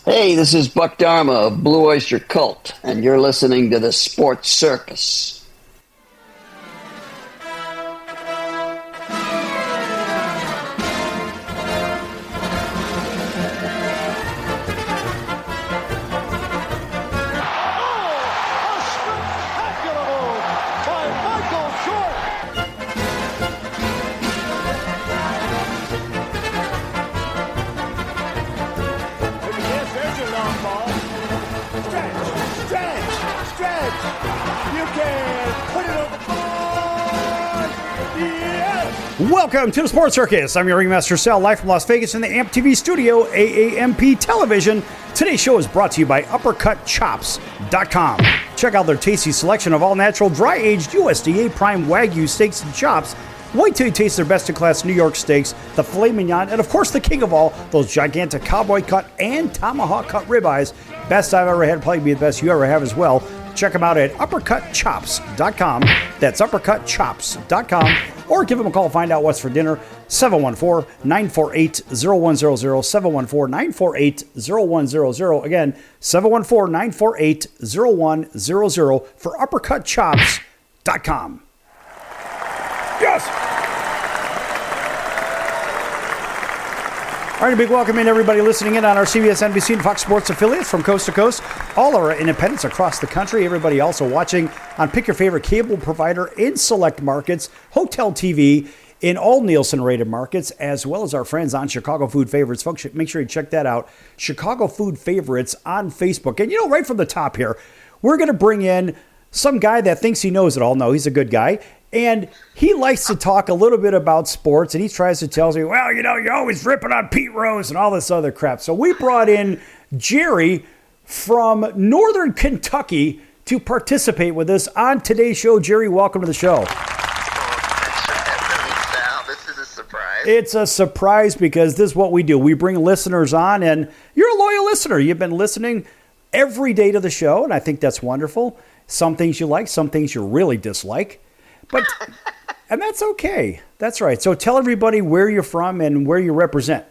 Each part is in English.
Hey, this is Buck Dharma of Blue Oyster Cult, and you're listening to the Sports Circus. Welcome to the Sports Circus. I'm your ringmaster, Sal, live from Las Vegas in the AMP TV studio, AAMP Television. Today's show is brought to you by UppercutChops.com. Check out their tasty selection of all-natural, dry-aged USDA prime Wagyu steaks and chops. Wait till you taste their best-in-class New York steaks, the filet mignon, and of course the king of all, those gigantic cowboy cut and tomahawk cut ribeyes. Best I've ever had, probably be the best you ever have as well. Check them out at UppercutChops.com. That's UppercutChops.com. Or give them a call, find out what's for dinner. 714-948-0100. 714-948-0100. Again, 714-948-0100 for UppercutChops.com. Yes! All right, a big welcome in everybody listening in on our CBS, NBC, and Fox Sports affiliates from coast to coast. All our independents across the country. Everybody also watching on Pick Your Favorite Cable Provider in select markets, Hotel TV in all Nielsen-rated markets, as well as our friends on Chicago Food Favorites. Folks, make sure you check that out. Chicago Food Favorites on Facebook. And, right from the top here, we're going to bring in some guy that thinks he knows it all. No, he's a good guy. And he likes to talk a little bit about sports, and he tries to tell me, well, you're always ripping on Pete Rose and all this other crap. So we brought in Jerry from Northern Kentucky to participate with us on today's show. Jerry, welcome to the show. This is a surprise. It's a surprise because this is what we do. We bring listeners on, and you're a loyal listener. You've been listening every day to the show, and I think that's wonderful. Some things you like, some things you really dislike. And that's okay. That's right. So tell everybody where you're from and where you represent.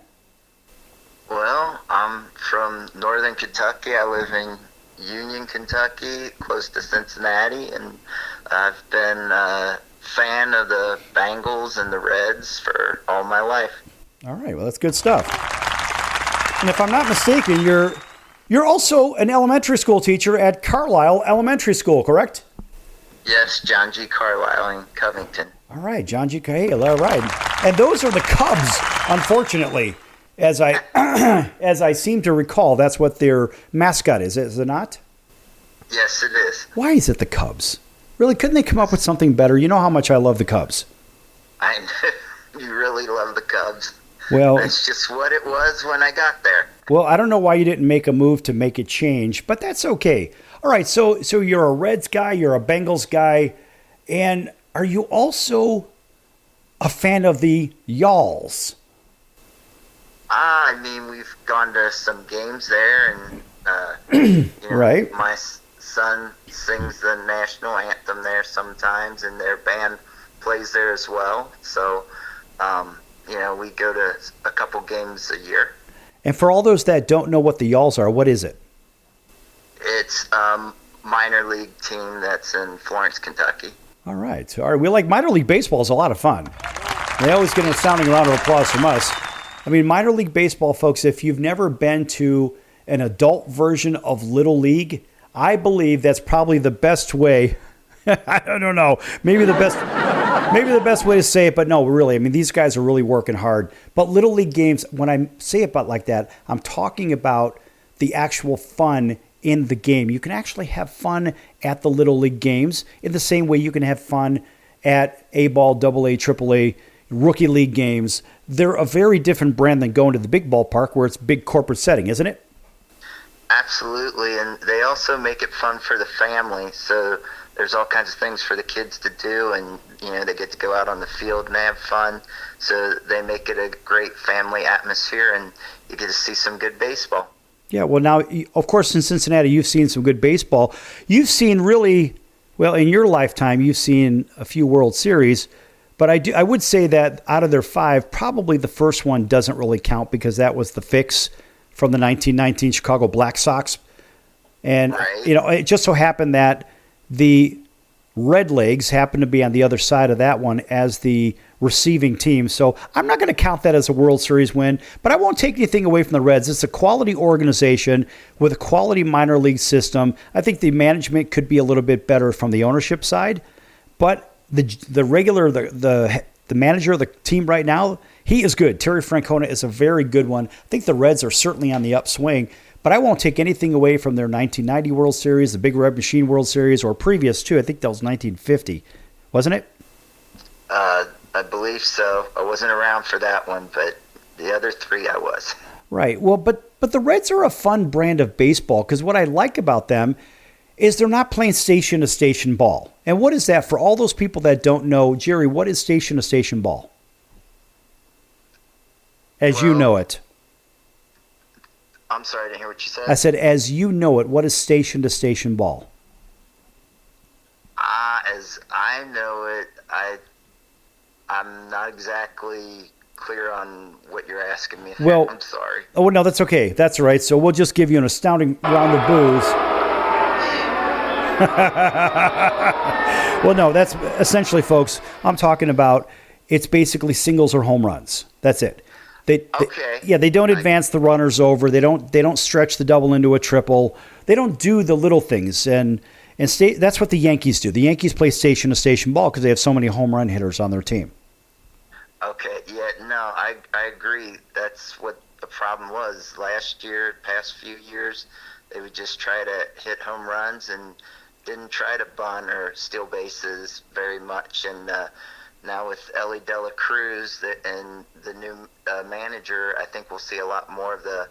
Well, I'm from Northern Kentucky. I live in Union, Kentucky, close to Cincinnati, and I've been a fan of the Bengals and the Reds for all my life. All right. Well, that's good stuff. And if I'm not mistaken, you're also an elementary school teacher at Carlisle Elementary School, correct? Yes, John G. Carlisle in Covington. All right, John G. Carlisle. All right. And those are the Cubs, unfortunately, as I seem to recall. That's what their mascot is it not? Yes, it is. Why is it the Cubs? Really, couldn't they come up with something better? You know how much I love the Cubs. You really love the Cubs. Well, that's just what it was when I got there. Well, I don't know why you didn't make a move to make it change, but that's okay. All right, so you're a Reds guy, you're a Bengals guy, and are you also a fan of the Y'alls? I mean, we've gone to some games there, and right. My son sings the national anthem there sometimes, and their band plays there as well. So, we go to a couple games a year. And for all those that don't know what the Y'alls are, what is it? It's a minor league team that's in Florence, Kentucky. All right. We like minor league baseball is a lot of fun. They always get a sounding round of applause from us. I mean, minor league baseball, folks, if you've never been to an adult version of Little League, I believe that's probably the best way. I don't know. Maybe the best way to say it, but no, really. I mean, these guys are really working hard. But Little League games, when I say it about like that, I'm talking about the actual fun in the game. You can actually have fun at the Little League games in the same way you can have fun at A-ball, AA, AAA, rookie league games. They're a very different brand than going to the big ballpark where it's big corporate setting, isn't it? Absolutely, and they also make it fun for the family. So there's all kinds of things for the kids to do, and they get to go out on the field and have fun. So they make it a great family atmosphere, and you get to see some good baseball. Yeah, well, now, of course, in Cincinnati, you've seen some good baseball. You've seen really, well, in your lifetime, you've seen a few World Series. But I would say that out of their 5, probably the first one doesn't really count because that was the fix from the 1919 Chicago Black Sox. And, Right. It just so happened that the Red Legs happened to be on the other side of that one as the receiving team. So I'm not going to count that as a World Series win, but I won't take anything away from the Reds. It's a quality organization with a quality minor league system. I think the management could be a little bit better from the ownership side, but the manager of the team right now, he is good. Terry Francona is a very good one. I think the Reds are certainly on the upswing, but I won't take anything away from their 1990 World Series, the Big Red Machine World Series, or previous too. I think that was 1950, wasn't it? I believe so. I wasn't around for that one, but the other three I was. Right. Well, but the Reds are a fun brand of baseball because what I like about them is they're not playing station-to-station ball. And what is that for all those people that don't know? Jerry, what is station-to-station ball? As you know it. I'm sorry, I didn't hear what you said. I said, as you know it, what is station-to-station ball? As I know it, I'm not exactly clear on what you're asking me. Well, I'm sorry. Oh, no, that's okay. That's all right. So we'll just give you an astounding round of boos. Well, no, that's essentially, folks, I'm talking about it's basically singles or home runs. That's it. Okay. They don't advance the runners over. They don't stretch the double into a triple. They don't do the little things. And that's what the Yankees do. The Yankees play station-to-station ball because they have so many home run hitters on their team. Okay, yeah, no, I agree. That's what the problem was last year, past few years. They would just try to hit home runs and didn't try to bunt or steal bases very much. And now with Ellie De La Cruz and the new manager, I think we'll see a lot more of the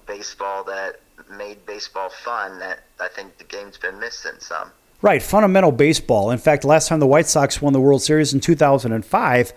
baseball that made baseball fun that I think the game's been missing some. Right, fundamental baseball. In fact, last time the White Sox won the World Series in 2005,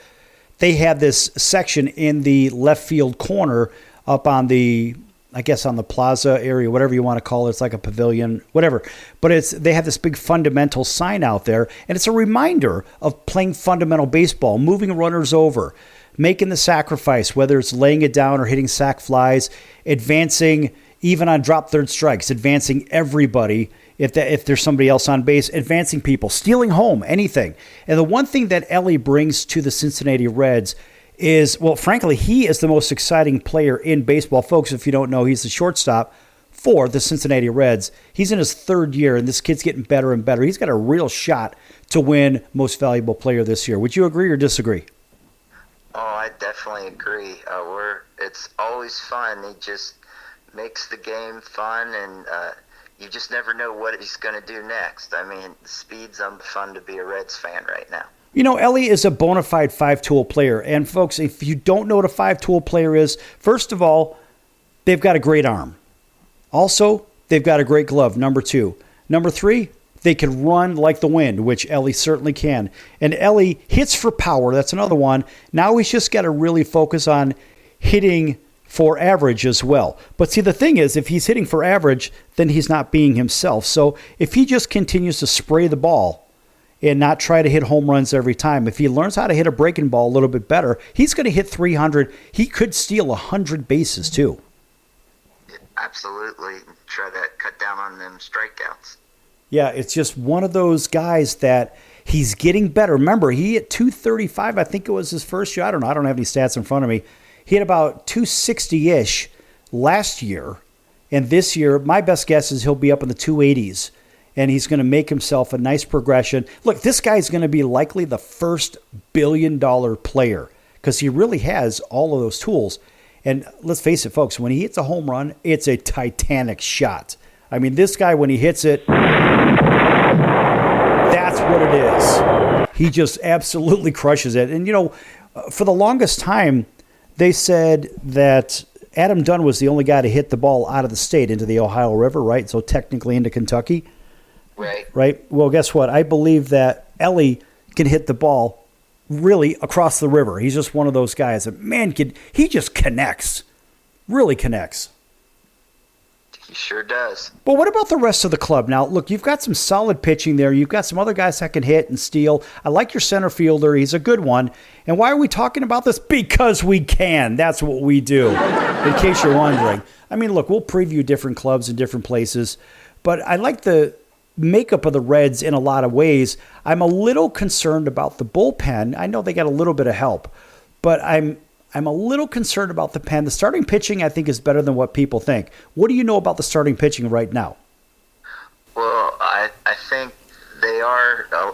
they had this section in the left field corner up on the, I guess on the plaza area, whatever you want to call it. It's like a pavilion, whatever. But they have this big fundamental sign out there, and it's a reminder of playing fundamental baseball, moving runners over, making the sacrifice, whether it's laying it down or hitting sac flies, advancing even on drop third strikes, advancing everybody if there's somebody else on base, advancing people, stealing home, anything. And the one thing that Ellie brings to the Cincinnati Reds is, well, frankly, he is the most exciting player in baseball. Folks, if you don't know, he's the shortstop for the Cincinnati Reds. He's in his third year, and this kid's getting better and better. He's got a real shot to win Most Valuable Player this year. Would you agree or disagree? Oh, I definitely agree. It's always fun. He just makes the game fun, and you just never know what he's going to do next. I mean, the speed's fun to be a Reds fan right now. You know, Ellie is a bona fide five-tool player. And, folks, if you don't know what a five-tool player is, first of all, they've got a great arm. Also, they've got a great glove, number 2. Number 3, they can run like the wind, which Ellie certainly can. And Ellie hits for power. That's another one. Now he's just got to really focus on hitting for average as well. But see, the thing is, if he's hitting for average, then he's not being himself. So if he just continues to spray the ball and not try to hit home runs every time, if he learns how to hit a breaking ball a little bit better, he's going to hit 300. He could steal 100 bases too. Absolutely. Try to cut down on them strikeouts. Yeah, it's just one of those guys that he's getting better. Remember, he hit 235, I think it was his first year. I don't know. I don't have any stats in front of me. He hit about 260-ish last year. And this year, my best guess is he'll be up in the 280s. And he's going to make himself a nice progression. Look, this guy's going to be likely the first billion-dollar player because he really has all of those tools. And let's face it, folks, when he hits a home run, it's a titanic shot. I mean, this guy, when he hits it, that's what it is. He just absolutely crushes it. And, you know, for the longest time, they said that Adam Dunn was the only guy to hit the ball out of the state into the Ohio River, right? So technically into Kentucky. Right? Well, guess what? I believe that Ellie can hit the ball really across the river. He's just one of those guys that, man, he just connects. Really connects. He sure does. But what about the rest of the club? Now, look, you've got some solid pitching there. You've got some other guys that can hit and steal. I like your center fielder. He's a good one. And why are we talking about this? Because we can. That's what we do, in case you're wondering. I mean, look, we'll preview different clubs in different places. But I like the makeup of the Reds in a lot of ways. I'm a little concerned about the bullpen. I know they got a little bit of help. But I'm a little concerned about the pen. The starting pitching, I think, is better than what people think. What do you know about the starting pitching right now? Well, I think they are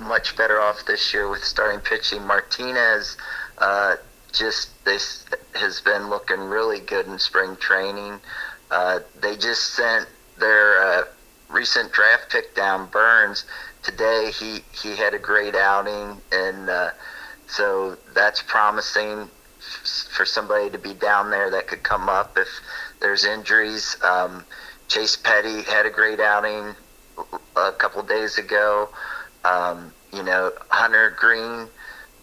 much better off this year with starting pitching. Martinez has been looking really good in spring training. They just sent their recent draft pick down, Burns. Today he had a great outing, and so that's promising for somebody to be down there that could come up if there's injuries. Chase Petty had a great outing a couple days ago. Hunter Green,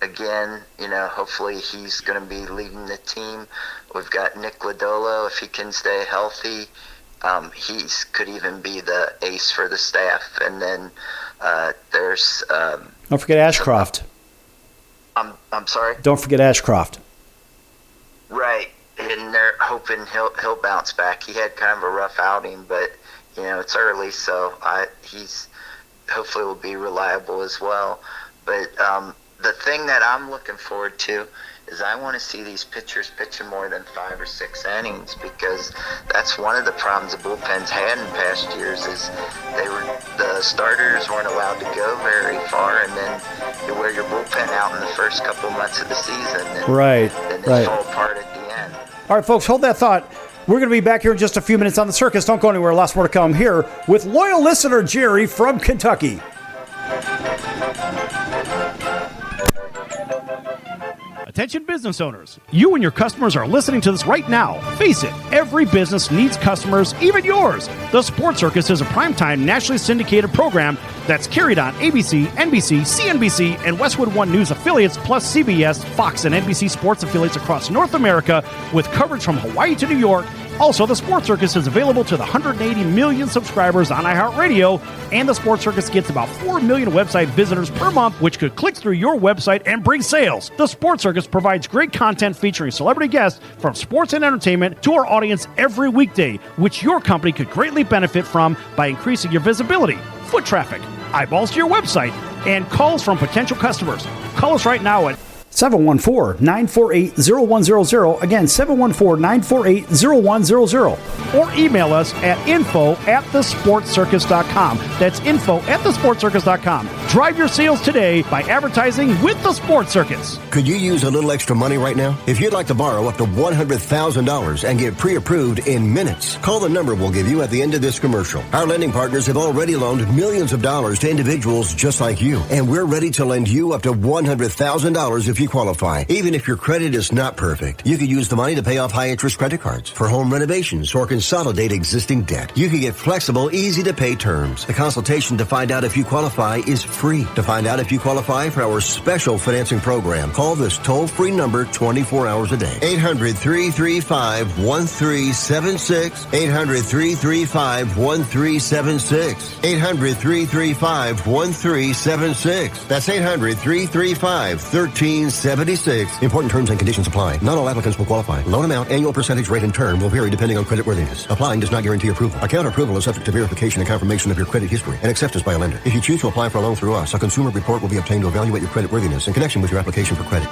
again, hopefully he's going to be leading the team. We've got Nick Lodolo, if he can stay healthy. He could even be the ace for the staff. And then there's... Don't forget Ashcroft. I'm sorry? Don't forget Ashcroft. Right, and they're hoping he'll bounce back. He had kind of a rough outing, but it's early, so he's hopefully will be reliable as well. But the thing that I'm looking forward to is I want to see these pitchers pitching more than 5 or 6 innings, because that's one of the problems the bullpens had in past years is the starters weren't allowed to go very far, and then you wear your bullpen out in the first couple months of the season, and then they fall apart at the end. All right, folks, hold that thought. We're going to be back here in just a few minutes on the Circus. Don't go anywhere. Lots more to come here with loyal listener Jerry from Kentucky. Attention business owners, you and your customers are listening to this right now. Face it, every business needs customers, even yours. The Sports Circus is a primetime nationally syndicated program that's carried on ABC, NBC, CNBC, and Westwood One News affiliates, plus CBS, Fox, and NBC sports affiliates across North America, with coverage from Hawaii to New York. Also, the Sports Circus is available to the 180 million subscribers on iHeartRadio, and the Sports Circus gets about 4 million website visitors per month, which could click through your website and bring sales. The Sports Circus provides great content featuring celebrity guests from sports and entertainment to our audience every weekday, which your company could greatly benefit from by increasing your visibility, foot traffic, eyeballs to your website, and calls from potential customers. Call us right now at 714-948-0100. Again, 714-948-0100. Or email us at info@thesportscircus.com. That's info@thesportscircus.com. Drive your sales today by advertising with the Sports Circus. Could you use a little extra money right now? If you'd like to borrow up to $100,000 and get pre-approved in minutes, call the number we'll give you at the end of this commercial. Our lending partners have already loaned millions of dollars to individuals just like you, and we're ready to lend you up to $100,000 if you qualify. Even if your credit is not perfect, you could use the money to pay off high-interest credit cards, for home renovations, or consolidate existing debt. You can get flexible, easy-to-pay terms. The consultation to find out if you qualify is free. To find out if you qualify for our special financing program, call this toll-free number 24 hours a day. 800-335-1376. 800-335-1376. 800-335-1376. That's 800-335-1376. Important terms and conditions apply. Not all applicants will qualify. Loan amount, annual percentage rate, and term will vary depending on creditworthiness. Applying does not guarantee approval. Account approval is subject to verification and confirmation of your credit history and acceptance by a lender. If you choose to apply for a loan through us, a consumer report will be obtained to evaluate your creditworthiness in connection with your application for credit.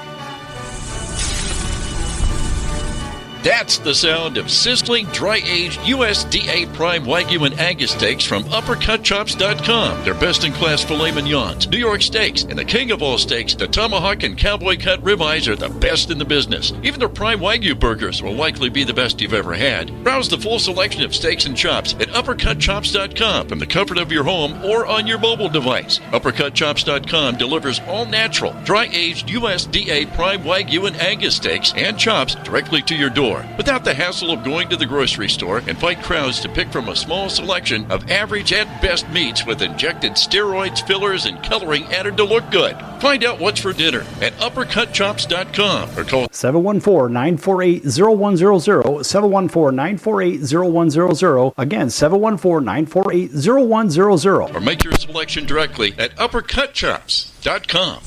That's the sound of sizzling, dry-aged USDA Prime Wagyu and Angus steaks from UppercutChops.com. Their best-in-class filet mignons, New York steaks, and the king of all steaks, the tomahawk and cowboy cut ribeyes are the best in the business. Even their Prime Wagyu burgers will likely be the best you've ever had. Browse the full selection of steaks and chops at UppercutChops.com from the comfort of your home or on your mobile device. UppercutChops.com delivers all-natural, dry-aged USDA Prime Wagyu and Angus steaks and chops directly to your door. store without the hassle of going to the grocery store and fight crowds to pick from a small selection of average at best meats with injected steroids, fillers, and coloring added to look good. Find out what's for dinner at uppercutchops.com or call 714-948-0100, 714-948-0100, again, 714-948-0100. or make your selection directly at uppercutchops.com.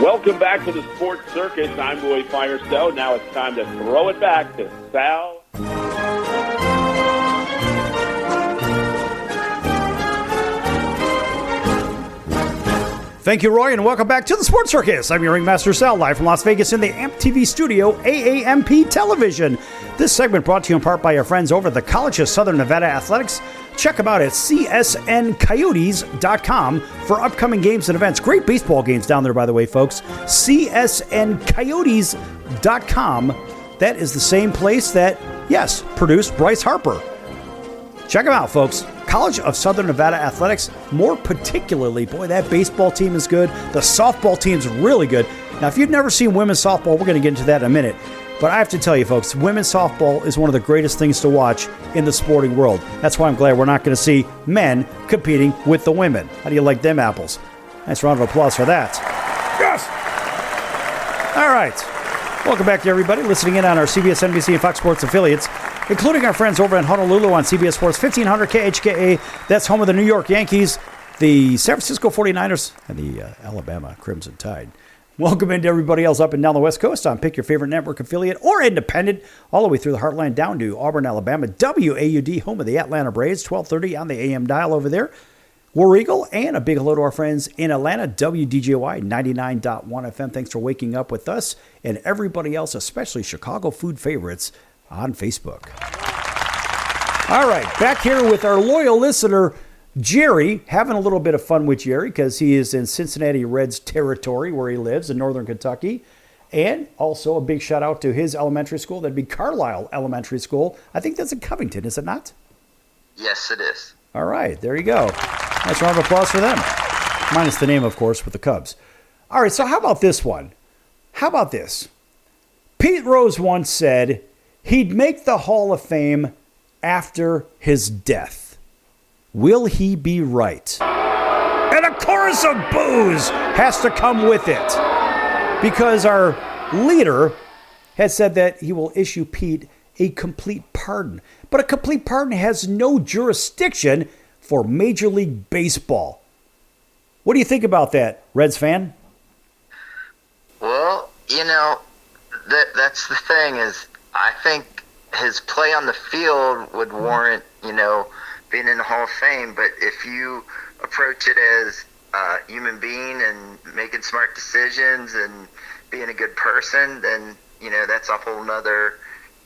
Welcome back to the Sports Circus. I'm Roy Firestone. Now it's time to throw it back to Sal. Thank you, Roy, and welcome back to the Sports Circus. I'm your ringmaster, Sal, live from Las Vegas in the AMP TV studio, AAMP Television. This segment brought to you in part by our friends over at the College of Southern Nevada Athletics. Check them out at csncoyotes.com for upcoming games and events. Great baseball games down there, by the way, folks. csncoyotes.com. That is the same place that, yes, produced Bryce Harper. Check them out, folks. College of Southern Nevada Athletics, more particularly, boy, that baseball team is good. The softball team's really good. Now, if you've never seen women's softball, we're going to get into that in a minute. But I have to tell you, folks, women's softball is one of the greatest things to watch in the sporting world. That's why I'm glad we're not going to see men competing with the women. How do you like them apples? Nice round of applause for that. Yes! All right. Welcome back to everybody listening in on our CBS, NBC, and Fox Sports affiliates, including our friends over in Honolulu on CBS Sports 1500 KHKA. That's home of the New York Yankees, the San Francisco 49ers, and the Alabama Crimson Tide. Welcome into everybody else up and down the West Coast on Pick Your Favorite Network affiliate or independent, all the way through the Heartland down to Auburn, Alabama, WAUD, home of the Atlanta Braves, 1230 on the AM dial over there. War Eagle, and a big hello to our friends in Atlanta, WDJY 99.1 FM. Thanks for waking up with us and everybody else, especially Chicago food favorites on Facebook. All right, back here with our loyal listener, Jerry, having a little bit of fun with Jerry because he is in Cincinnati Reds territory where he lives in northern Kentucky. And also a big shout out to his elementary school. That'd be Carlisle Elementary School. I think that's in Covington, is it not? Yes, it is. All right, there you go. Nice round of applause for them. Minus the name, of course, with the Cubs. All right, so how about this one? How about this? Pete Rose once said he'd make the Hall of Fame after his death. Will he be right? And a chorus of boos has to come with it because our leader has said that he will issue Pete a complete pardon. But a complete pardon has no jurisdiction for Major League Baseball. What do you think about that, Reds fan? Well, that's the thing is I think his play on the field would warrant, being in the Hall of Fame. But if you approach it as a human being and making smart decisions and being a good person, then, that's a whole nother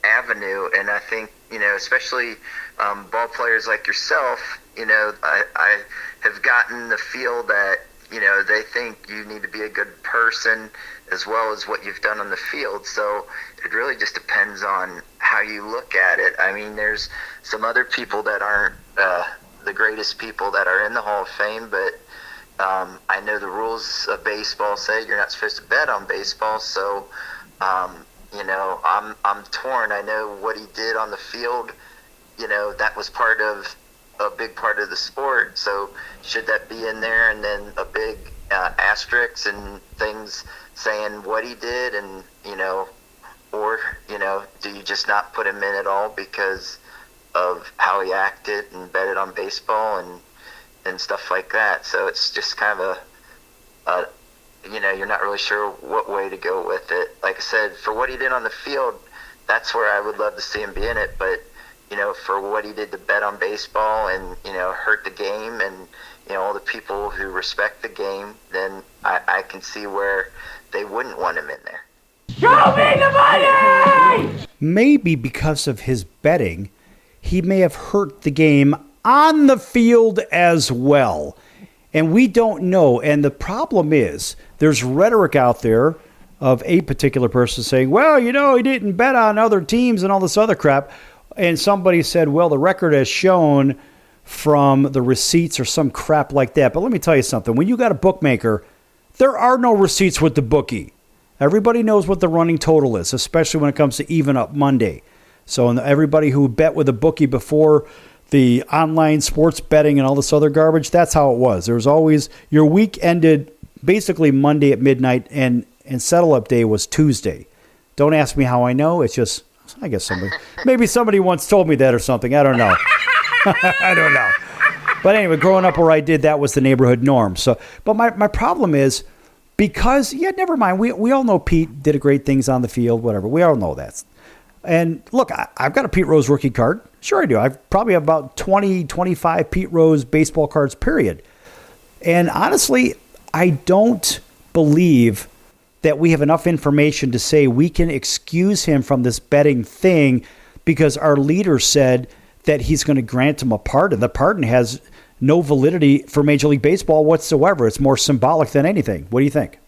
avenue. And I think, especially ball players like yourself, I have gotten the feel that, they think you need to be a good person as well as what you've done on the field. So it really just depends on how you look at it. I mean, there's some other people that aren't the greatest people that are in the Hall of Fame, but I know the rules of baseball say you're not supposed to bet on baseball. So, I'm torn. I know what he did on the field, that was a big part of the sport. So should that be in there? And then a big asterisk and things saying what he did and, or, do you just not put him in at all because of how he acted and betted on baseball and stuff like that. So it's just kind of you're not really sure what way to go with it. Like I said, for what he did on the field, that's where I would love to see him be in it. But, for what he did to bet on baseball and, hurt the game and, all the people who respect the game, then I can see where they wouldn't want him in there. Show me the money! Maybe because of his betting, he may have hurt the game on the field as well. And we don't know. And the problem is, there's rhetoric out there of a particular person saying, well, he didn't bet on other teams and all this other crap. And somebody said, well, the record has shown from the receipts or some crap like that. But let me tell you something. When you got a bookmaker, there are no receipts with the bookie. Everybody knows what the running total is, especially when it comes to even up Monday. So everybody who bet with a bookie before the online sports betting and all this other garbage, that's how it was. There was always, your week ended basically Monday at midnight, and settle up day was Tuesday. Don't ask me how I know. It's just, I guess maybe somebody once told me that or something. I don't know. I don't know. But anyway, growing up where I did, that was the neighborhood norm. So, but my problem is, because, never mind. We all know Pete did great things on the field, whatever. We all know that. And look, I've got a Pete Rose rookie card. Sure I do. I probably have about 20, 25 Pete Rose baseball cards, period. And honestly, I don't believe that we have enough information to say we can excuse him from this betting thing because our leader said that he's going to grant him a pardon. The pardon has no validity for Major League Baseball whatsoever. It's more symbolic than anything. What do you think?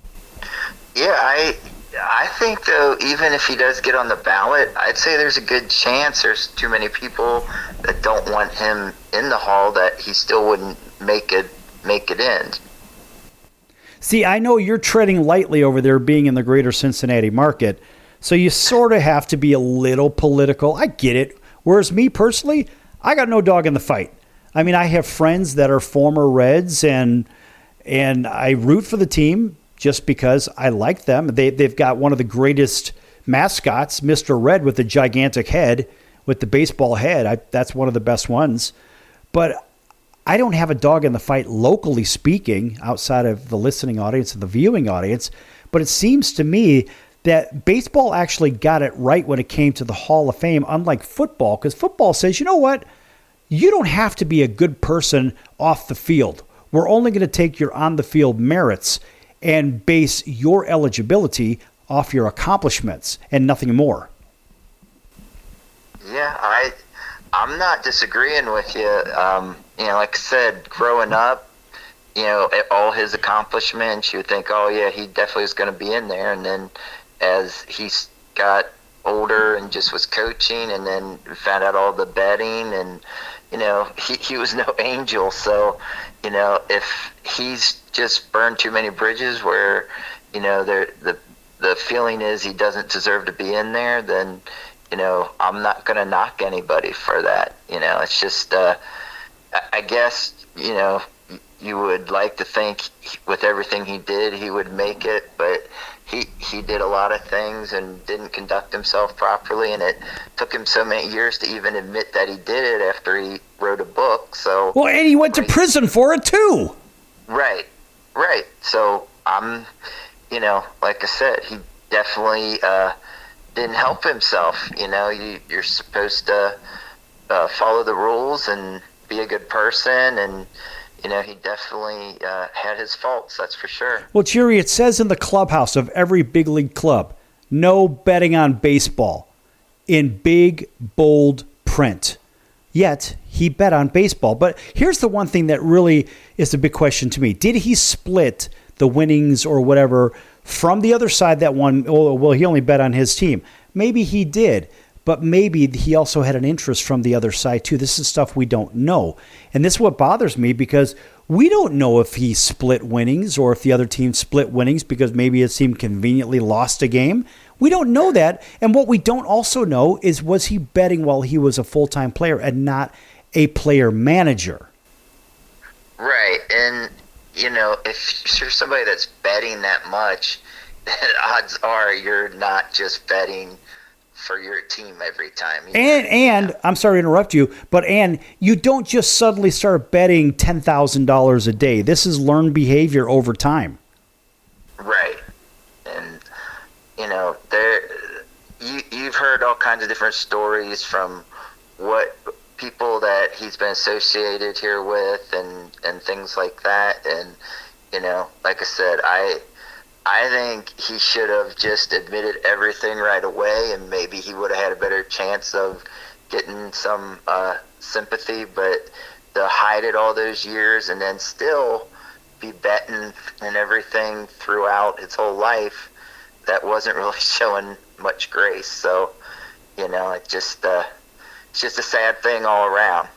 Yeah, I think, though, even if he does get on the ballot, I'd say there's a good chance there's too many people that don't want him in the hall that he still wouldn't make it in. See, I know you're treading lightly over there being in the greater Cincinnati market, so you sort of have to be a little political. I get it. Whereas me personally, I got no dog in the fight. I mean, I have friends that are former Reds, and I root for the team just because I like them. They've got one of the greatest mascots, Mr. Red, with the gigantic head, with the baseball head. That's one of the best ones. But I don't have a dog in the fight locally speaking, outside of the listening audience and the viewing audience. But it seems to me that baseball actually got it right when it came to the Hall of Fame, unlike football, because football says, you know what? You don't have to be a good person off the field. We're only going to take your on-the-field merits and base your eligibility off your accomplishments and nothing more. Yeah, I'm not disagreeing with you. Like I said, growing up, all his accomplishments, you would think, oh yeah, he definitely is going to be in there. And then as he got older and just was coaching, and then found out all the betting, and he was no angel. So if he's just burned too many bridges where the feeling is he doesn't deserve to be in there, then I'm not going to knock anybody for that. It's just I guess you would like to think with everything he did he would make it, but he did a lot of things and didn't conduct himself properly, and it took him so many years to even admit that he did it after he wrote a book. So well, and he went to prison for it too. Right. So I'm, like I said, he definitely didn't help himself. You're supposed to follow the rules and be a good person, and he definitely had his faults, that's for sure. Well, Jerry, it says in the clubhouse of every big league club, no betting on baseball, in big, bold print. Yet, he bet on baseball. But here's the one thing that really is a big question to me. Did he split the winnings or whatever from the other side that won? Oh, well, he only bet on his team. Maybe he did. But maybe he also had an interest from the other side, too. This is stuff we don't know. And this is what bothers me, because we don't know if he split winnings or if the other team split winnings because maybe his team conveniently lost a game. We don't know that. And what we don't also know is, was he betting while he was a full-time player and not a player manager? Right. And, if you're somebody that's betting that much, odds are you're not just betting for your team every time. And I'm sorry to interrupt you, but you don't just suddenly start betting $10,000 a day. This is learned behavior over time. Right. And you've heard all kinds of different stories from what people that he's been associated here with and things like that. And like I said, I think he should have just admitted everything right away, and maybe he would have had a better chance of getting some sympathy. But to hide it all those years and then still be betting and everything throughout his whole life, that wasn't really showing much grace. So, it just it's just a sad thing all around.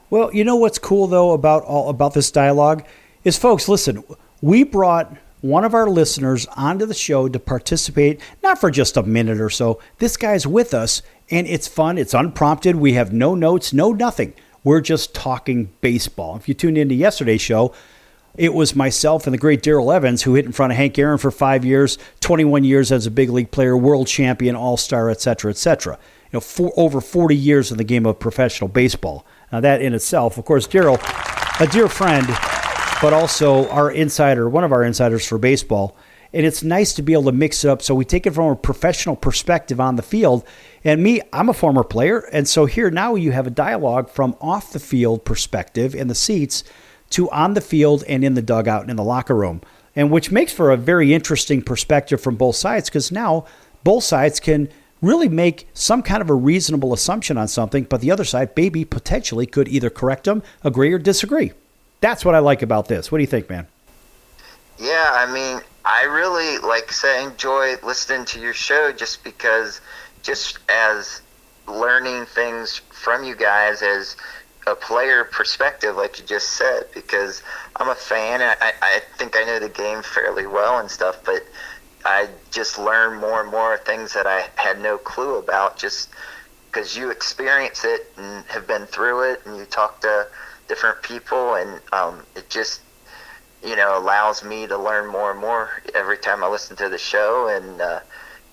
Well, you know what's cool, though, about this dialogue is, folks, listen, we brought one of our listeners onto the show to participate, not for just a minute or so. This guy's with us, and it's fun. It's unprompted. We have no notes, no nothing. We're just talking baseball. If you tuned into yesterday's show, it was myself and the great Darrell Evans who hit in front of Hank Aaron for 5 years, 21 years as a big league player, world champion, all-star, et cetera, et cetera. Over 40 years in the game of professional baseball. Now, that in itself, of course, Darrell, a dear friend, but also our insider, one of our insiders for baseball. And it's nice to be able to mix it up. So we take it from a professional perspective on the field. And me, I'm a former player. And so here now you have a dialogue from off the field perspective in the seats to on the field and in the dugout and in the locker room. And which makes for a very interesting perspective from both sides, because now both sides can really make some kind of a reasonable assumption on something, but the other side maybe potentially could either correct them, agree, or disagree. That's what I like about this. What do you think, man? Yeah, I mean, I really, enjoy listening to your show just because, just as learning things from you guys as a player perspective, like you just said, because I'm a fan. I think I know the game fairly well and stuff, but I just learn more and more things that I had no clue about just because you experience it and have been through it, and you talk to different people, and it just, allows me to learn more and more every time I listen to the show, and,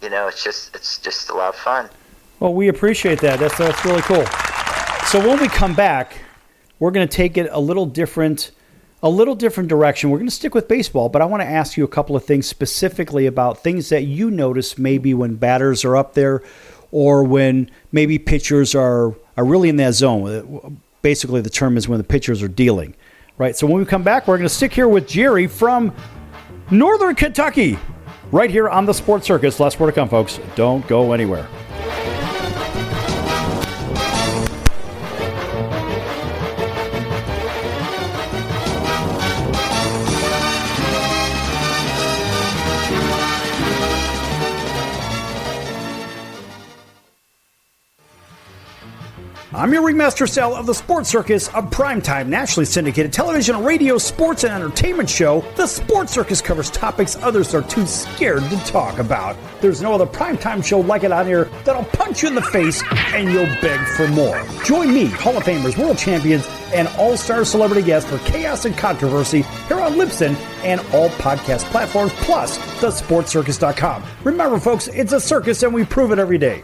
it's just a lot of fun. Well, we appreciate that. That's really cool. So when we come back, we're going to take it a little different direction. We're going to stick with baseball, but I want to ask you a couple of things specifically about things that you notice maybe when batters are up there or when maybe pitchers are really in that zone. Basically, the term is when the pitchers are dealing, right? So when we come back, we're going to stick here with Jerry from Northern Kentucky right here on the Sports Circus. Last word to come, folks. Don't go anywhere. I'm your ringmaster Sal of the Sports Circus, a primetime, nationally syndicated television, radio, sports, and entertainment show. The Sports Circus covers topics others are too scared to talk about. There's no other primetime show like it on here that'll punch you in the face and you'll beg for more. Join me, Hall of Famers, world champions, and all-star celebrity guests for chaos and controversy here on Libsyn and all podcast platforms, plus thesportscircus.com. Remember, folks, it's a circus and we prove it every day.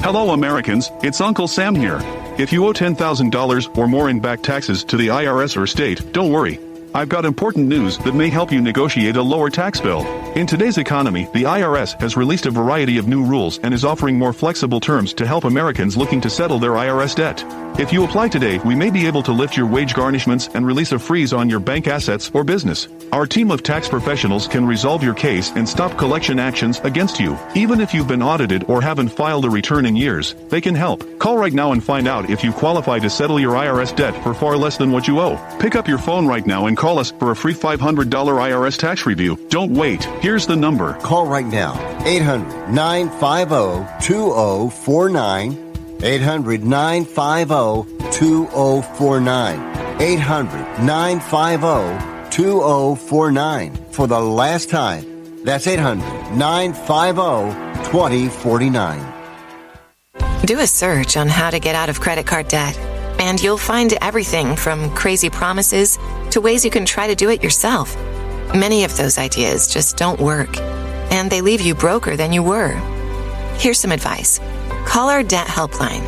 Hello, Americans. It's Uncle Sam here. If you owe $10,000 or more in back taxes to the IRS or state, don't worry. I've got important news that may help you negotiate a lower tax bill. In today's economy, the IRS has released a variety of new rules and is offering more flexible terms to help Americans looking to settle their IRS debt. If you apply today, we may be able to lift your wage garnishments and release a freeze on your bank assets or business. Our team of tax professionals can resolve your case and stop collection actions against you. Even if you've been audited or haven't filed a return in years, they can help. Call right now and find out if you qualify to settle your IRS debt for far less than what you owe. Pick up your phone right now and call us for a free $500 IRS tax review. Don't wait. Here's the number. Call right now. 800-950-2049. 800-950-2049. 800-950-2049. For the last time. That's 800-950-2049. Do a search on how to get out of credit card debt, and you'll find everything from crazy promises to ways you can try to do it yourself. Many of those ideas just don't work, and they leave you broker than you were. Here's some advice. Call our debt helpline.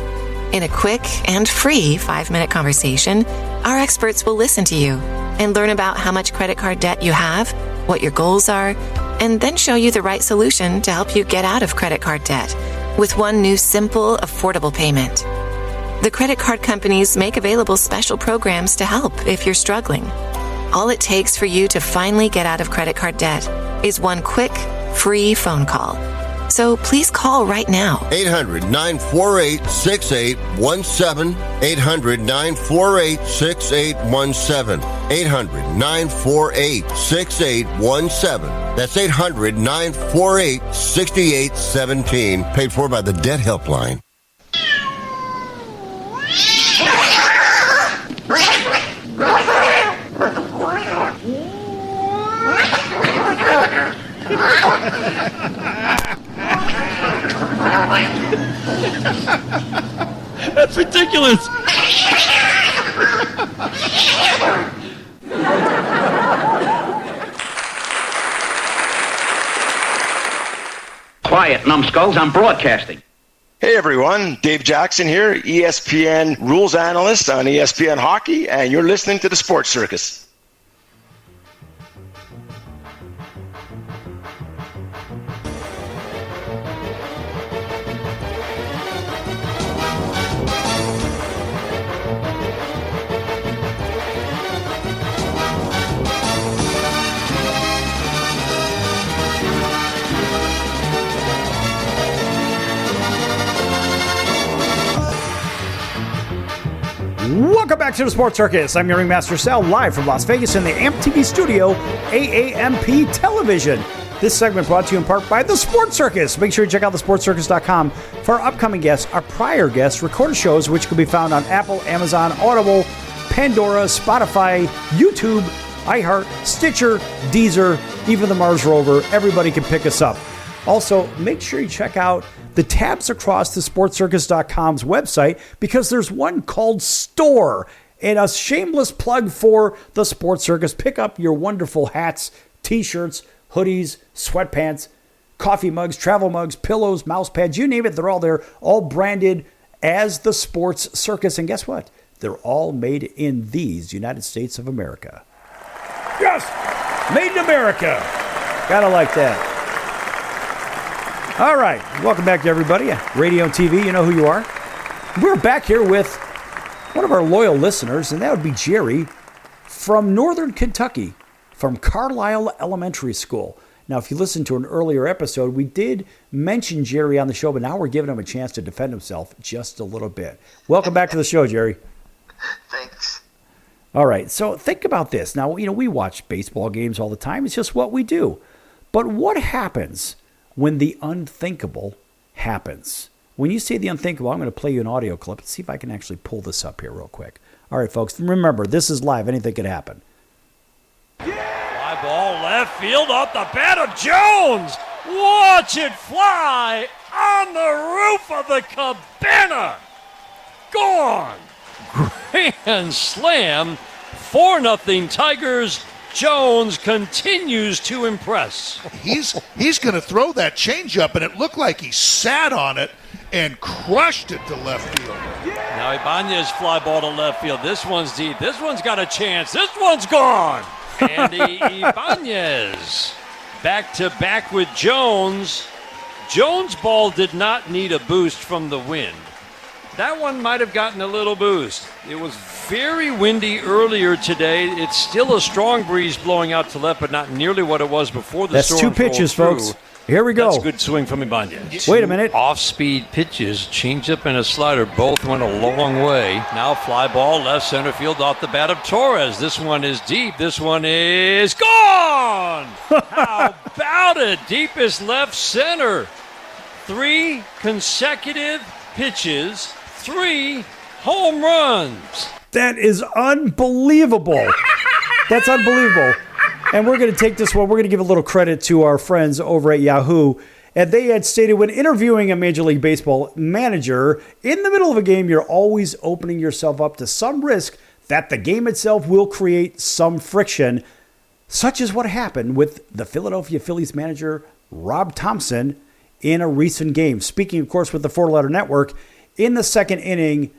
In a quick and free 5-minute conversation, our experts will listen to you and learn about how much credit card debt you have, what your goals are, and then show you the right solution to help you get out of credit card debt with one new simple, affordable payment. The credit card companies make available special programs to help if you're struggling. All it takes for you to finally get out of credit card debt is one quick, free phone call. So please call right now. 800-948-6817. 800-948-6817. 800-948-6817. That's 800-948-6817. Paid for by the Debt Helpline. That's ridiculous. Quiet, numbskulls, I'm broadcasting. Hey everyone, Dave Jackson here, ESPN rules analyst on ESPN Hockey, and you're listening to the Sports Circus. Welcome back to the Sports Circus. I'm your ringmaster Sal, live from Las Vegas in the AMP TV studio, AAMP Television. This segment brought to you in part by the Sports Circus. Make sure you check out thesportscircus.com for our upcoming guests, our prior guests, recorded shows, which can be found on Apple, Amazon, Audible, Pandora, Spotify, YouTube, iHeart, Stitcher, Deezer, even the Mars rover. Everybody can pick us up. Also, make sure you check out the tabs across the sportscircus.com's website, because there's one called Store. And a shameless plug for the Sports Circus. Pick up your wonderful hats, t-shirts, hoodies, sweatpants, coffee mugs, travel mugs, pillows, mouse pads, you name it. They're all there, all branded as the Sports Circus. And guess what? They're all made in these United States of America. Yes! Made in America. Gotta like that. All right, welcome back to everybody. Radio and TV, you know who you are. We're back here with one of our loyal listeners, and that would be Jerry from Northern Kentucky, from Carlisle Elementary School. Now, if you listened to an earlier episode, we did mention Jerry on the show, but now we're giving him a chance to defend himself just a little bit. Welcome back to the show, Jerry. Thanks. All right, so think about this. Now, we watch baseball games all the time. It's just what we do. But what happens when the unthinkable happens? When you say the unthinkable, I'm going to play you an audio clip. Let's see if I can actually pull this up here real quick. All right, folks, remember, this is live. Anything could happen. Fly ball left field off the bat of Jones. Watch it fly on the roof of the cabana. Gone. Grand slam. 4-0 Tigers. Jones continues to impress. He's going to throw that changeup, and it looked like he sat on it and crushed it to left field. Now Ibanez fly ball to left field. This one's deep. This one's got a chance. This one's gone. Andy Ibanez back to back with Jones. Jones' ball did not need a boost from the wind. That one might have gotten a little boost. It was very windy earlier today. It's still a strong breeze blowing out to left, but not nearly what it was before the storm. That's two pitches, folks. Here we go. That's a good swing from Ibanez. Wait a minute. Off-speed pitches, changeup and a slider, both went a long way. Now fly ball left center field off the bat of Torres. This one is deep. This one is gone. How about it? Deepest left center. 3 consecutive pitches, 3 home runs. That is unbelievable. That's unbelievable. And we're going to take this one. We're going to give a little credit to our friends over at Yahoo. And they had stated, when interviewing a Major League Baseball manager, in the middle of a game, you're always opening yourself up to some risk that the game itself will create some friction, such as what happened with the Philadelphia Phillies manager, Rob Thompson, in a recent game. Speaking, of course, with the Four Letter Network, in the second inning,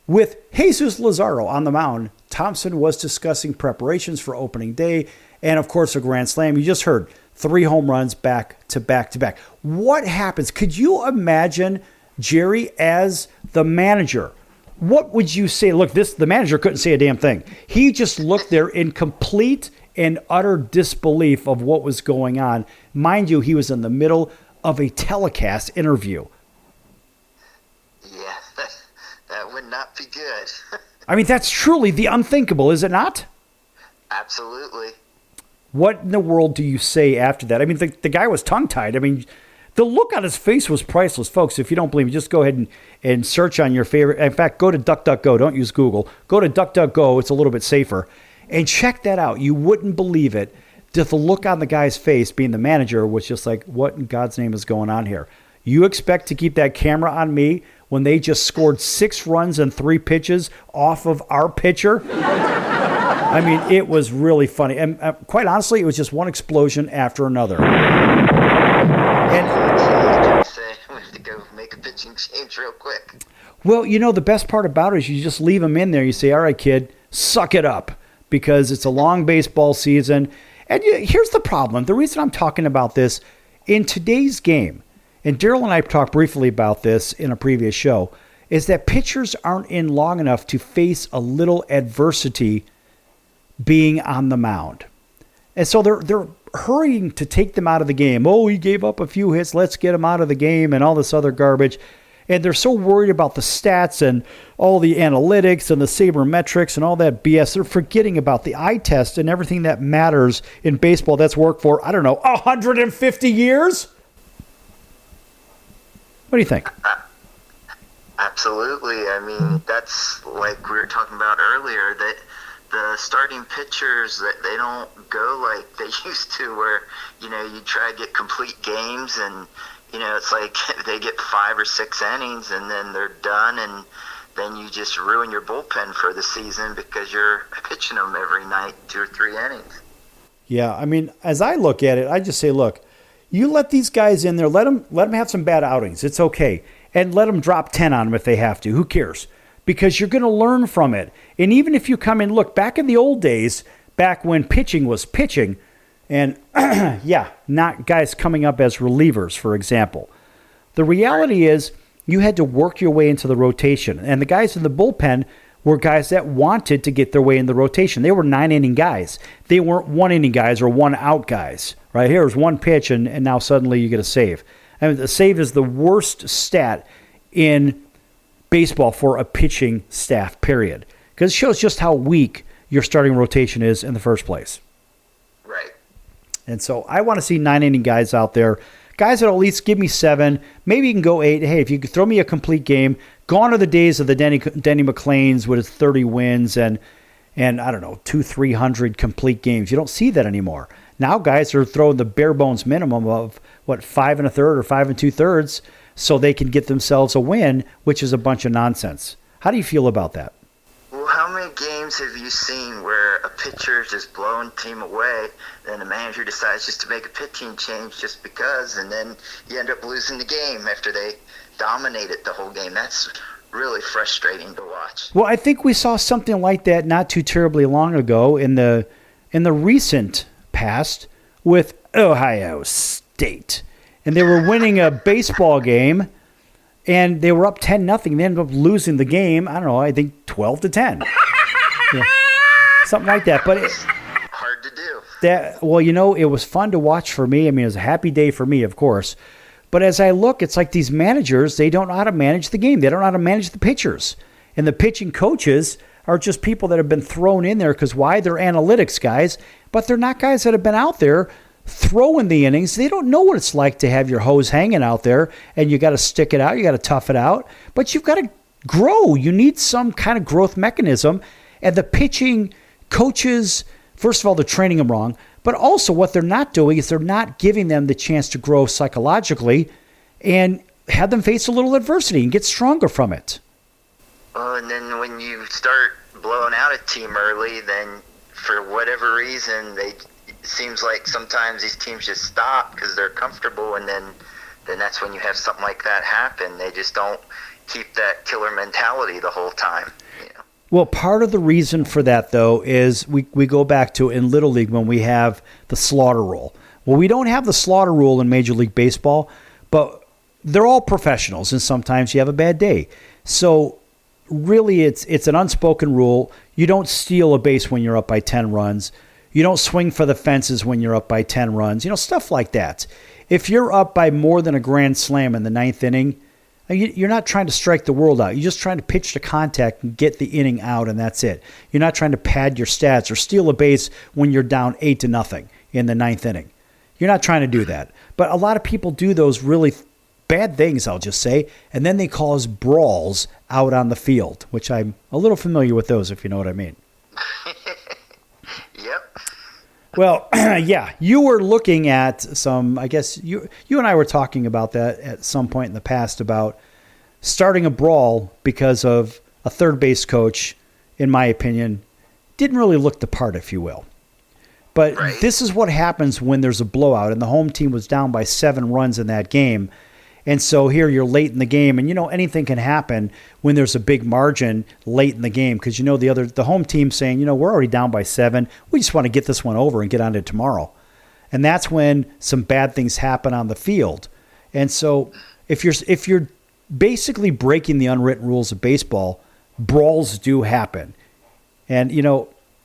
with Jesus Lazaro on the mound, Thompson was discussing preparations for opening day and, of course, a grand slam. You just heard 3 home runs back to back to back. What happens? Could you imagine Jerry as the manager? What would you say? Look, the manager couldn't say a damn thing. He just looked there in complete and utter disbelief of what was going on. Mind you, he was in the middle of a telecast interview. Yeah, that would not be good. I mean, that's truly the unthinkable, is it not? Absolutely. What in the world do you say after that? I mean, the guy was tongue-tied. I mean, the look on his face was priceless. Folks, if you don't believe me, just go ahead and search on your favorite. In fact, go to DuckDuckGo. Don't use Google. Go to DuckDuckGo. It's a little bit safer. And check that out. You wouldn't believe it. the look on the guy's face, being the manager, was just like, what in God's name is going on here? You expect to keep that camera on me when they just scored 6 runs and 3 pitches off of our pitcher? I mean, it was really funny. And quite honestly, it was just one explosion after another. And we have to go make a pitching change real quick. well, the best part about it is you just leave them in there. You say, all right, kid, suck it up, because it's a long baseball season. And here's the problem. The reason I'm talking about this, in today's game, and Daryl and I talked briefly about this in a previous show, is that pitchers aren't in long enough to face a little adversity being on the mound. And so they're hurrying to take them out of the game. Oh, he gave up a few hits, let's get him out of the game, and all this other garbage. And they're so worried about the stats and all the analytics and the sabermetrics and all that BS. They're forgetting about the eye test and everything that matters in baseball that's worked for, 150 years? What do you think? Absolutely. I mean, that's like we were talking about earlier, that the starting pitchers, that they don't go like they used to, where, you try to get complete games and, it's like they get 5 or 6 innings and then they're done, and then you just ruin your bullpen for the season because you're pitching them every night 2 or 3 innings. Yeah, I mean, as I look at it, I just say, look, you let these guys in there, let them have some bad outings. It's okay. And let them drop 10 on them if they have to. Who cares? Because you're going to learn from it. And even if you come in, look, back in the old days, back when pitching was pitching, and not guys coming up as relievers, for example. The reality is you had to work your way into the rotation. And the guys in the bullpen were guys that wanted to get their way in the rotation. They were 9-inning guys. They weren't 1-inning guys or 1-out guys. Right? Here's one pitch, and now suddenly you get a save. I mean, the save is the worst stat in baseball for a pitching staff, period. Because it shows just how weak your starting rotation is in the first place. Right. And so I want to see 9-inning guys out there. Guys that'll at least give me 7. Maybe you can go 8. Hey, if you could throw me a complete game, gone are the days of the Denny McClains with his 30 wins and 200-300 complete games. You don't see that anymore. Now guys are throwing the bare bones minimum of 5 1/3 or 5 2/3 so they can get themselves a win, which is a bunch of nonsense. How do you feel about that? Well, how many games have you seen where a pitcher is just blowing team away, then the manager decides just to make a pitching change just because, and then you end up losing the game after they dominated the whole game? That's really frustrating to watch. Well, I think we saw something like that not too terribly long ago in the recent past with Ohio State. And they were winning a baseball game, and they were up 10-0. They ended up losing the game, I think 12-10. Yeah. Something like that. But hard to do. It was fun to watch for me. I mean, it was a happy day for me, of course. But as I look, it's like these managers, they don't know how to manage the game. They don't know how to manage the pitchers. And the pitching coaches are just people that have been thrown in there because why? They're analytics guys, but they're not guys that have been out there throwing the innings. They don't know what it's like to have your hose hanging out there, and you got to stick it out. You got to tough it out, but you've got to grow. You need some kind of growth mechanism. And the pitching coaches, first of all, they're training them wrong, but also what they're not doing is they're not giving them the chance to grow psychologically and have them face a little adversity and get stronger from it. And then when you start blowing out a team early, then for whatever reason, it seems like sometimes these teams just stop because they're comfortable, and then that's when you have something like that happen. They just don't keep that killer mentality the whole time. Well, part of the reason for that, though, is we go back to in Little League when we have the slaughter rule. Well, we don't have the slaughter rule in Major League Baseball, but they're all professionals, and sometimes you have a bad day. So really, it's an unspoken rule. You don't steal a base when you're up by 10 runs. You don't swing for the fences when you're up by 10 runs. Stuff like that. If you're up by more than a grand slam in the 9th inning, you're not trying to strike the world out. You're just trying to pitch to contact and get the inning out, and that's it. You're not trying to pad your stats or steal a base when you're down 8-0 in the 9th inning. You're not trying to do that. But a lot of people do those really bad things, I'll just say, and then they cause brawls out on the field, which I'm a little familiar with those, if you know what I mean. Yep. Well, yeah, you were looking at some, I guess you and I were talking about that at some point in the past about starting a brawl because of a third base coach, in my opinion, didn't really look the part, if you will. But this is what happens when there's a blowout, and the home team was down by 7 runs in that game. And so here you're late in the game, and anything can happen when there's a big margin late in the game because the home team saying, we're already down by 7. We just want to get this one over and get on to tomorrow. And that's when some bad things happen on the field. And so if you're basically breaking the unwritten rules of baseball, brawls do happen. And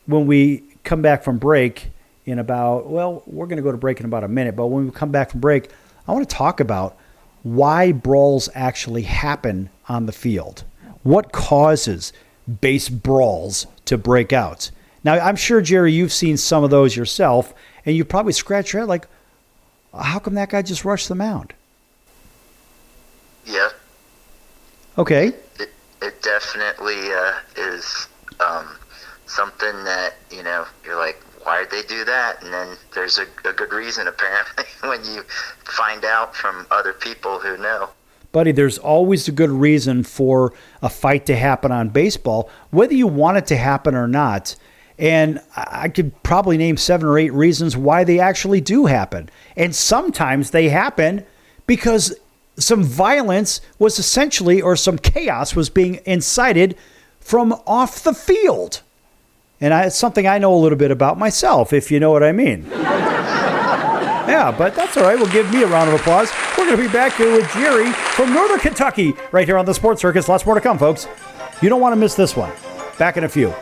when we come back from break in about, we're going to go to break in about a minute, but when we come back from break, I want to talk about why brawls actually happen on the field. What causes base brawls to break out? Now, I'm sure, Jerry, you've seen some of those yourself, and you probably scratch your head like, how come that guy just rushed the mound? Yeah. Okay. It definitely is something that, you're like, why did they do that? And then there's a good reason, apparently, when you find out from other people who know. Buddy, there's always a good reason for a fight to happen on baseball, whether you want it to happen or not. And I could probably name 7 or 8 reasons why they actually do happen. And sometimes they happen because some violence was essentially, or some chaos was being incited from off the field. And it's something I know a little bit about myself, if you know what I mean. Yeah, but that's all right. Well, give me a round of applause. We're going to be back here with Jerry from Northern Kentucky right here on the Sports Circus. Lots more to come, folks. You don't want to miss this one. Back in a few.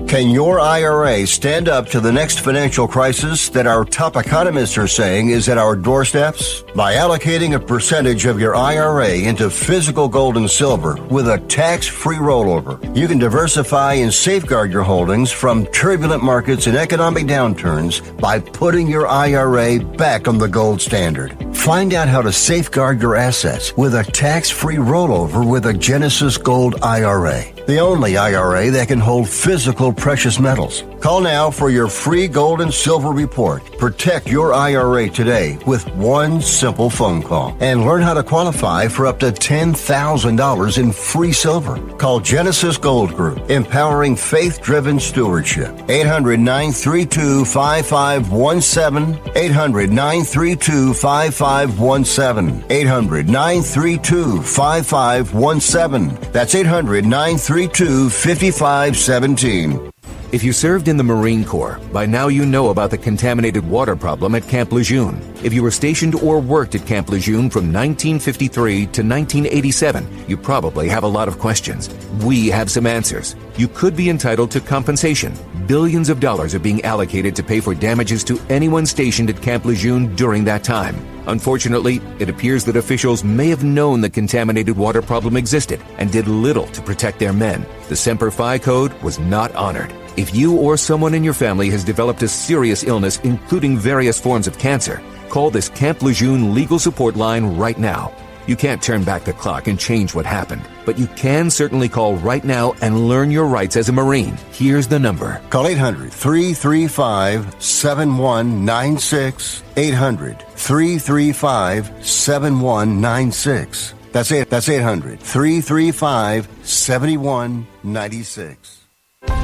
Can your IRA stand up to the next financial crisis that our top economists are saying is at our doorsteps? By allocating a percentage of your IRA into physical gold and silver with a tax-free rollover, you can diversify and safeguard your holdings from turbulent markets and economic downturns by putting your IRA back on the gold standard. Find out how to safeguard your assets with a tax-free rollover with a Genesis Gold IRA, the only IRA that can hold physical precious metals. Call now for your free gold and silver report. Protect your IRA today with one simple phone call and learn how to qualify for up to $10,000 in free silver. Call Genesis Gold Group, empowering faith-driven stewardship. 800-932-5517. 800-932-5517. 800-932-5517. That's 800-932-5517. If you served in the Marine Corps, by now you know about the contaminated water problem at Camp Lejeune. If you were stationed or worked at Camp Lejeune from 1953 to 1987, you probably have a lot of questions. We have some answers. You could be entitled to compensation. Billions of dollars are being allocated to pay for damages to anyone stationed at Camp Lejeune during that time. Unfortunately, it appears that officials may have known the contaminated water problem existed and did little to protect their men. The Semper Fi code was not honored. If you or someone in your family has developed a serious illness, including various forms of cancer, call this Camp Lejeune legal support line right now. You can't turn back the clock and change what happened, but you can certainly call right now and learn your rights as a Marine. Here's the number. Call 800-335-7196. 800-335-7196. That's 800-335-7196.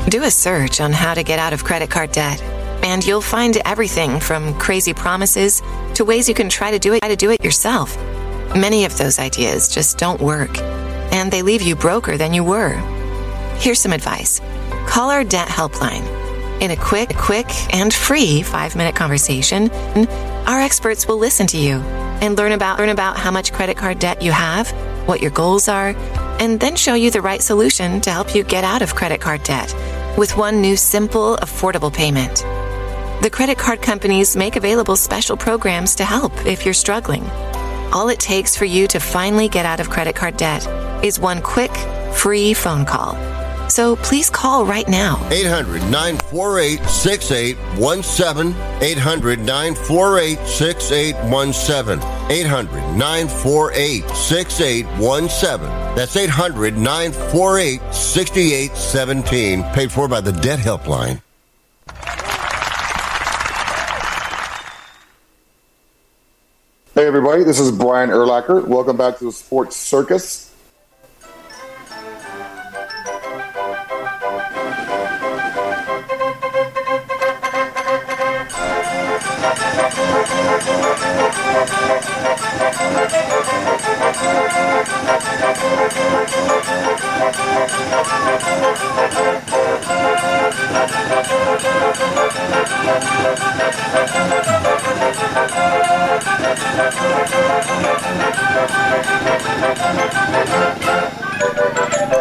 Do a search on how to get out of credit card debt, and you'll find everything from crazy promises to ways you can try to do it yourself. Many of those ideas just don't work, and they leave you broker than you were. Here's some advice. Call our debt helpline. In a quick and free 5-minute conversation, our experts will listen to you and learn about how much credit card debt you have, what your goals are, and then show you the right solution to help you get out of credit card debt with one new simple, affordable payment. The credit card companies make available special programs to help if you're struggling. All it takes for you to finally get out of credit card debt is one quick, free phone call. So please call right now. 800-948-6817. 800-948-6817. 800-948-6817. That's 800-948-6817. Paid for by the Debt Helpline. Hey everybody, this is Brian Urlacher. Welcome back to the Sports Circus.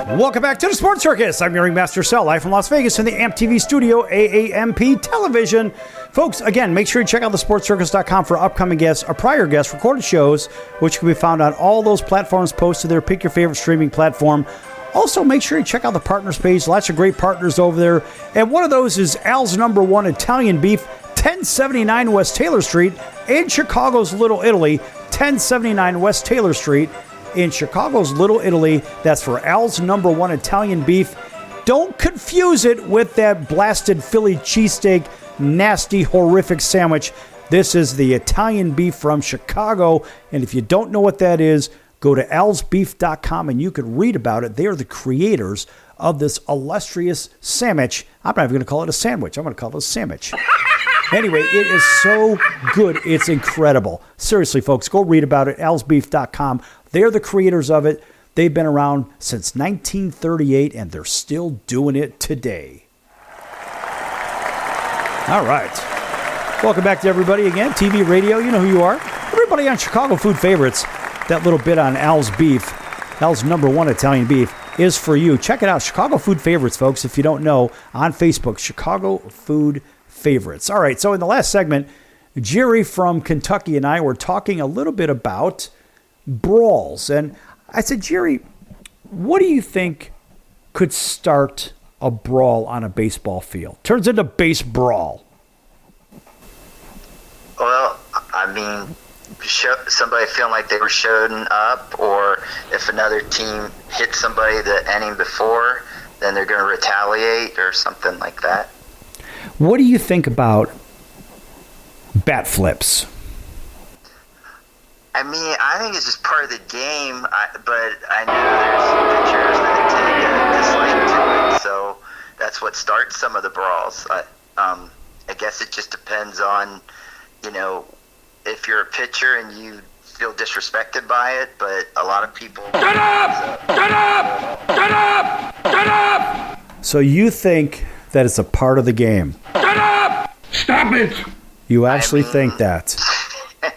Welcome back to the Sports Circus. I'm your ringmaster Sal, live from Las Vegas in the AMP TV studio, AAMP television. Folks, again, make sure you check out thesportscircus.com for upcoming guests or prior guests, recorded shows, which can be found on all those platforms posted there. Pick your favorite streaming platform. Also, make sure you check out the partners page. Lots of great partners over there. And one of those is Al's #1 Italian Beef, 1079 West Taylor Street in Chicago's Little Italy. 1079 West Taylor Street in Chicago's Little Italy. That's for Al's #1 Italian Beef. Don't confuse it with that blasted Philly cheesesteak, nasty, horrific sandwich. This is the Italian beef from Chicago. And if you don't know what that is, go to alsbeef.com and you can read about it. They are the creators of this illustrious sandwich. I'm not even going to call it a sandwich. I'm going to call it a sandwich. Anyway, it is so good. It's incredible. Seriously, folks, go read about it. alsbeef.com. They're the creators of it. They've been around since 1938, and they're still doing it today. All right. Welcome back to everybody again. TV, radio, you know who you are. Everybody on Chicago Food Favorites. That little bit on Al's Beef, Al's #1 Italian Beef, is for you. Check it out. Chicago Food Favorites, folks, if you don't know, on Facebook. Chicago Food Favorites. All right, so in the last segment, Jerry from Kentucky and I were talking a little bit about brawls. And I said, Jerry, what do you think could start a brawl on a baseball field? Turns into base brawl. Well, I mean, somebody feeling like they were showing up, or if another team hit somebody the inning before, then they're going to retaliate or something like that. What do you think about bat flips? I mean, I think it's just part of the game, but I know there's some pitchers that tend to dislike to it, so that's what starts some of the brawls. I guess it just depends on, if you're a pitcher and you feel disrespected by it, but a lot of people... Shut up! Shut up! Shut up! Shut up! So you think that it's a part of the game? Shut up! Stop it! You actually think that? I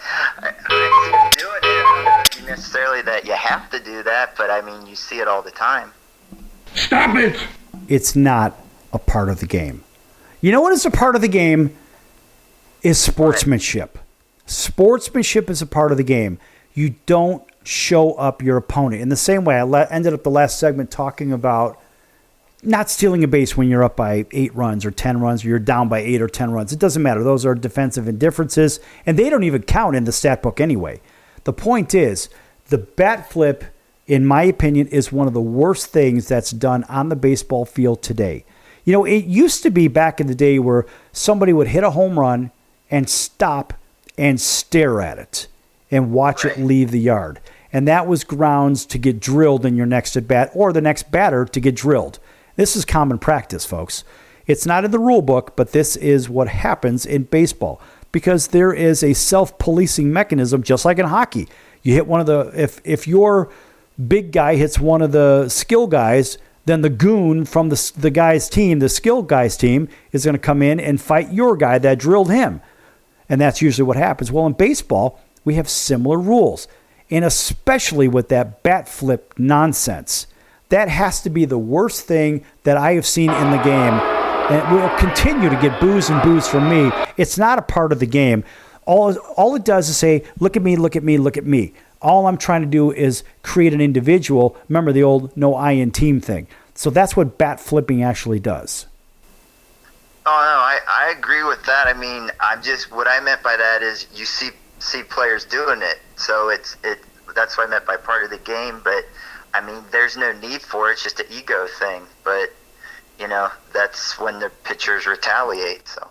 doing it. Not necessarily that you have to do that, but I mean, you see it all the time. Stop it! It's not a part of the game. You know what is a part of the game? Is sportsmanship. Sportsmanship is a part of the game. You don't show up your opponent. In the same way, I ended up the last segment talking about not stealing a base when you're up by 8 runs or 10 runs, or you're down by 8 or 10 runs. It doesn't matter. Those are defensive indifferences, and they don't even count in the stat book anyway. The point is, the bat flip, in my opinion, is one of the worst things that's done on the baseball field today. It used to be back in the day where somebody would hit a home run and stop and stare at it and watch it leave the yard. And that was grounds to get drilled in your next at bat, or the next batter to get drilled. This is common practice, folks. It's not in the rule book, but this is what happens in baseball because there is a self-policing mechanism, just like in hockey. You hit one of the, if your big guy hits one of the skill guys, then the goon from the guy's team, the skill guy's team, is going to come in and fight your guy that drilled him. And that's usually what happens. Well, in baseball, we have similar rules, and especially with that bat flip nonsense. That has to be the worst thing that I have seen in the game, and it will continue to get boos and boos from me. It's not a part of the game. All it does is say, look at me, look at me, look at me. All I'm trying to do is create an individual. Remember the old no I in team thing. So that's what bat flipping actually does. Oh, no, I agree with that. I mean, what I meant by that is you see players doing it. So that's what I meant by part of the game. But, I mean, there's no need for it. It's just an ego thing. But, that's when the pitchers retaliate. So.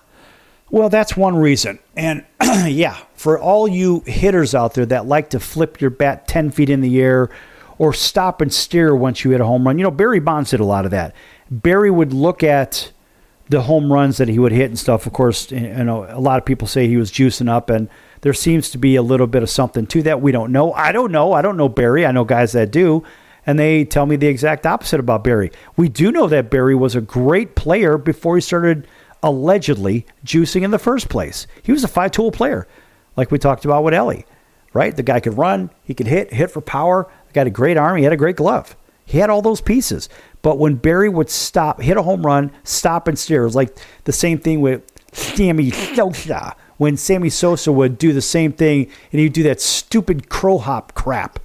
Well, that's one reason. And, yeah, for all you hitters out there that like to flip your bat 10 feet in the air or stop and steer once you hit a home run, Barry Bonds did a lot of that. Barry would look at the home runs that he would hit and stuff. Of course, a lot of people say he was juicing up, and there seems to be a little bit of something to that. We don't know. I don't know Barry. I know guys that do, and they tell me the exact opposite about Barry. We do know that Barry was a great player before he started allegedly juicing in the first place. He was a five-tool player, like we talked about with Ellie, right? The guy could run, he could hit for power. The guy had a great arm, he had a great glove. He had all those pieces. But when Barry would hit a home run, stop and steer, it was like the same thing with Sammy Sosa. When Sammy Sosa would do the same thing, and he'd do that stupid crow hop crap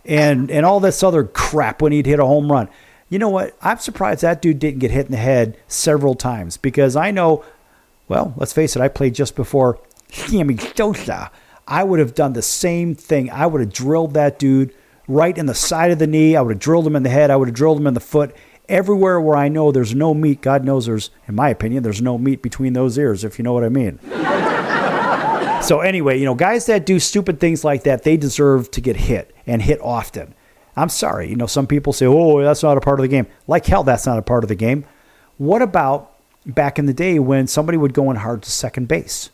and all this other crap when he'd hit a home run. You know what? I'm surprised that dude didn't get hit in the head several times, because I know, well, let's face it, I played just before Sammy Sosa. I would have done the same thing. I would have drilled that dude right in the side of the knee. I would have drilled him in the head. I would have drilled him in the foot. Everywhere where I know there's no meat, God knows there's, in my opinion, there's no meat between those ears, if you know what I mean. So anyway, guys that do stupid things like that, they deserve to get hit, and hit often. I'm sorry. Some people say, oh, that's not a part of the game. Like hell, that's not a part of the game. What about back in the day when somebody would go in hard to second base?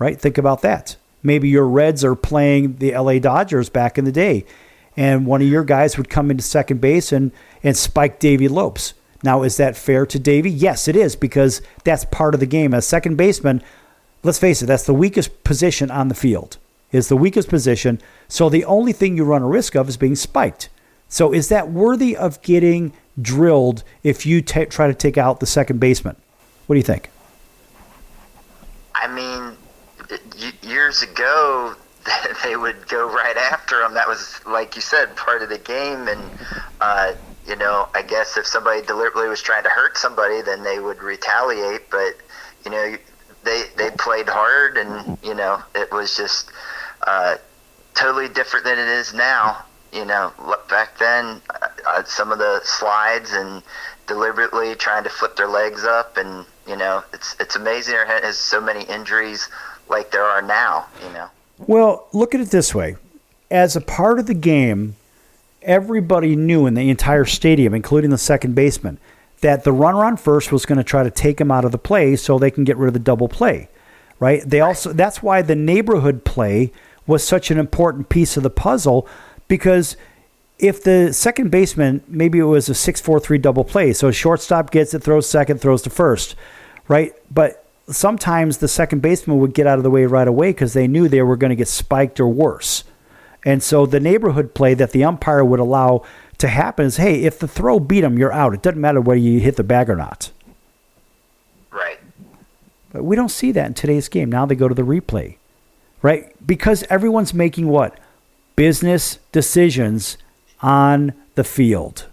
Right? Think about that. Maybe your Reds are playing the LA Dodgers back in the day, and one of your guys would come into second base and spike Davey Lopes. Now, is that fair to Davey? Yes, it is, because that's part of the game. As second baseman, let's face it, that's the weakest position on the field. Is the weakest position. So the only thing you run a risk of is being spiked. So is that worthy of getting drilled if you try to take out the second baseman? What do you think? I mean, years ago, they would go right after him. That was, like you said, part of the game. And, I guess if somebody deliberately was trying to hurt somebody, then they would retaliate. But, they played hard, and, it was just totally different than it is now. Back then, some of the slides and deliberately trying to flip their legs up, and, it's amazing there has so many injuries like there are now, Well, look at it this way. As a part of the game, everybody knew in the entire stadium, including the second baseman, that the runner on first was going to try to take him out of the play so they can get rid of the double play, right? That's why the neighborhood play was such an important piece of the puzzle, because if the second baseman, maybe it was a 6-4-3 double play, so a shortstop gets it, throws second, throws to first, right? But sometimes the second baseman would get out of the way right away because they knew they were going to get spiked or worse. And so the neighborhood play that the umpire would allow to happen is, hey, if the throw beat him, you're out. It doesn't matter whether you hit the bag or not. Right. But we don't see that in today's game. Now they go to the replay, right? Because everyone's making what? Business decisions on the field.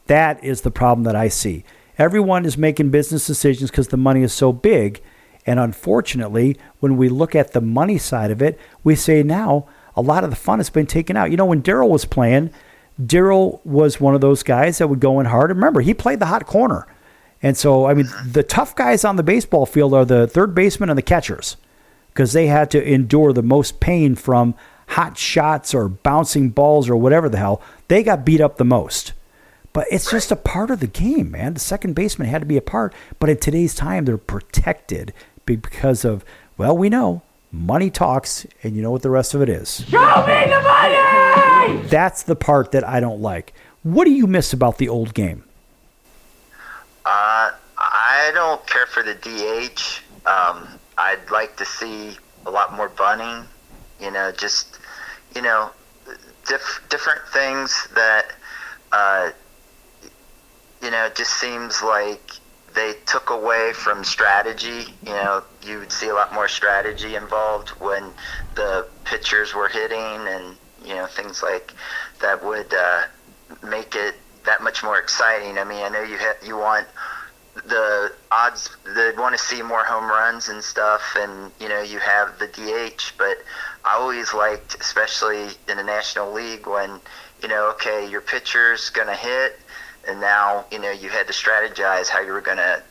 That is the problem that I see. Everyone is making business decisions because the money is so big. And unfortunately, when we look at the money side of it, we say now a lot of the fun has been taken out. When Darryl was playing, Darryl was one of those guys that would go in hard. Remember, he played the hot corner. And so, the tough guys on the baseball field are the third baseman and the catchers, because they had to endure the most pain from hot shots or bouncing balls or whatever the hell. They got beat up the most. But it's just a part of the game, man. The second baseman had to be a part. But in today's time, they're protected because of, well, we know money talks, and you know what the rest of it is. Show me the money! That's the part that I don't like. What do you miss about the old game? I don't care for the DH. I'd like to see a lot more bunting. Different things that, it just seems like they took away from strategy. You would see a lot more strategy involved when the pitchers were hitting, and, things like that would make it that much more exciting. I mean, I know you want the odds, they'd want to see more home runs and stuff, and you have the DH, but I always liked, especially in the National League, when okay, your pitcher's gonna hit, and now you had to strategize how you were gonna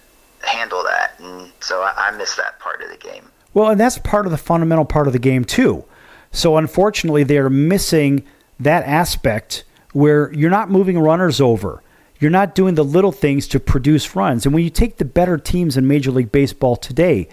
handle that, and so I miss that part of the game. Well, and that's part of the fundamental part of the game too. So unfortunately, they're missing that aspect where you're not moving runners over. You're not doing the little things to produce runs. And when you take the better teams in Major League Baseball today,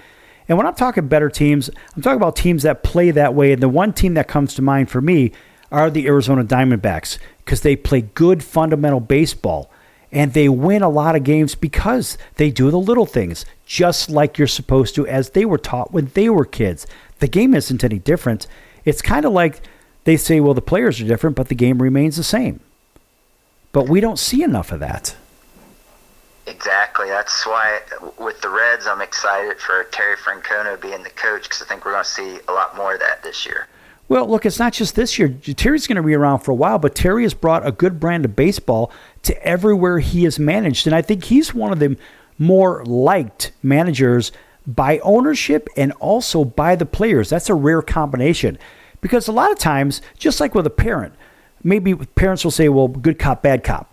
and when I'm talking better teams, I'm talking about teams that play that way. And the one team that comes to mind for me are the Arizona Diamondbacks, because they play good fundamental baseball. And they win a lot of games because they do the little things, just like you're supposed to, as they were taught when they were kids. The game isn't any different. It's kind of like they say, well, the players are different, but the game remains the same. But we don't see enough of that. Exactly. That's why with the Reds, I'm excited for Terry Francona being the coach, because I think we're going to see a lot more of that this year. Well, look, it's not just this year. Terry's going to be around for a while, but Terry has brought a good brand of baseball to everywhere he has managed. And I think he's one of the more liked managers by ownership and also by the players. That's a rare combination. Because a lot of times, just like with a parent, maybe parents will say, well, good cop, bad cop.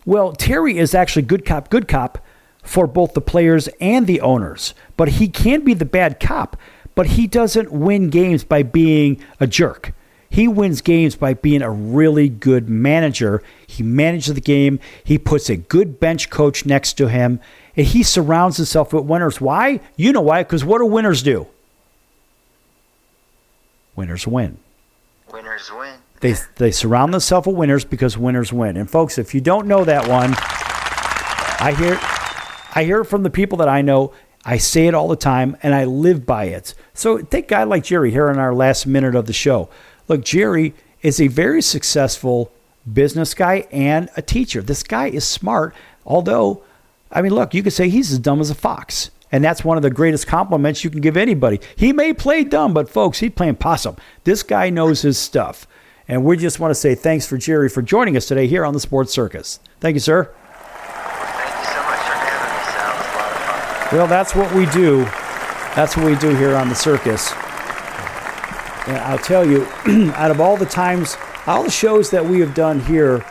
Well, Terry is actually good cop for both the players and the owners. But he can be the bad cop. But he doesn't win games by being a jerk. He wins games by being a really good manager. He manages the game. He puts a good bench coach next to him. And he surrounds himself with winners. Why? You know why. Because what do winners do? Winners win. Winners win. They surround themselves with winners because winners win. And folks, if you don't know that one, I hear it from the people that I know. I say it all the time, and I live by it. So take a guy like Jerry here in our last minute of the show. Look, Jerry is a very successful business guy and a teacher. This guy is smart, although, I mean, look, you could say he's as dumb as a fox. And that's one of the greatest compliments you can give anybody. He may play dumb, but folks, he's playing possum. This guy knows his stuff. And we just want to say thanks for Jerry for joining us today here on the Sports Circus. Thank you, sir. Well, that's what we do. That's what we do here on the circus. And I'll tell you, out of all the times, all the shows that we have done here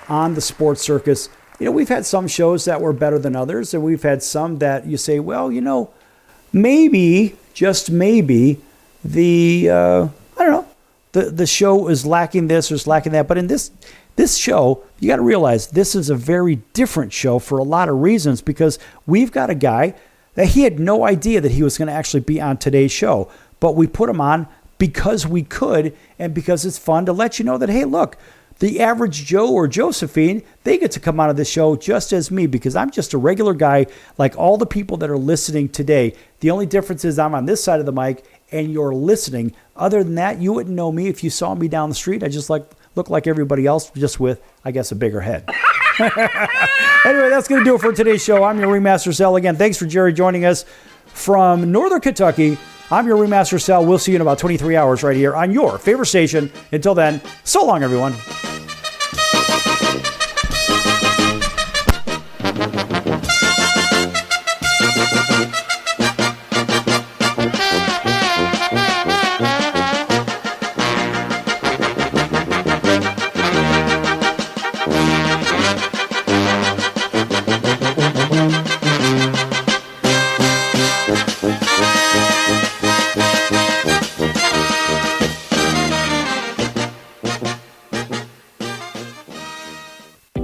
on the Sports Circus, we've had some shows that were better than others, and we've had some that you say, well, maybe, just maybe, the show is lacking this or is lacking that. But in this show, you got to realize this is a very different show for a lot of reasons, because we've got a guy that he had no idea that he was going to actually be on today's show. But we put him on because we could and because it's fun to let you know that, hey, look, the average Joe or Josephine, they get to come out of the show just as me, because I'm just a regular guy like all the people that are listening today. The only difference is I'm on this side of the mic and you're listening. Other than that, you wouldn't know me if you saw me down the street. I just look like everybody else, just with, I guess, a bigger head. Anyway, that's going to do it for today's show. I'm your Ringmaster Sal. Again, thanks for Jerry joining us from Northern Kentucky. I'm your Ringmaster Sal. We'll see you in about 23 hours right here on your favorite station. Until then, so long, everyone.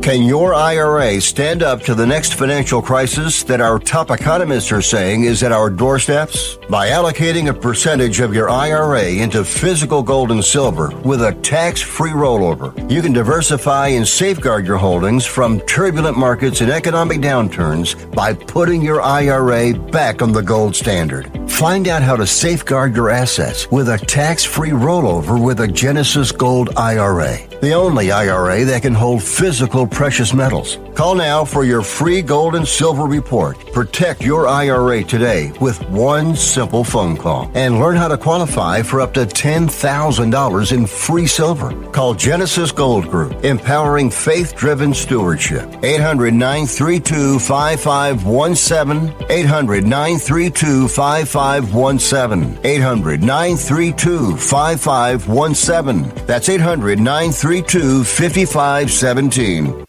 Can your IRA stand up to the next financial crisis that our top economists are saying is at our doorsteps? By allocating a percentage of your IRA into physical gold and silver with a tax-free rollover, you can diversify and safeguard your holdings from turbulent markets and economic downturns by putting your IRA back on the gold standard. Find out how to safeguard your assets with a tax-free rollover with a Genesis Gold IRA, the only IRA that can hold physical precious metals. Call now for your free gold and silver report. Protect your IRA today with one simple phone call and learn how to qualify for up to $10,000 in free silver. Call Genesis Gold Group, empowering faith-driven stewardship. 800-932-5517. 800-932-5517. 800-932-5517. That's 800-932-5517.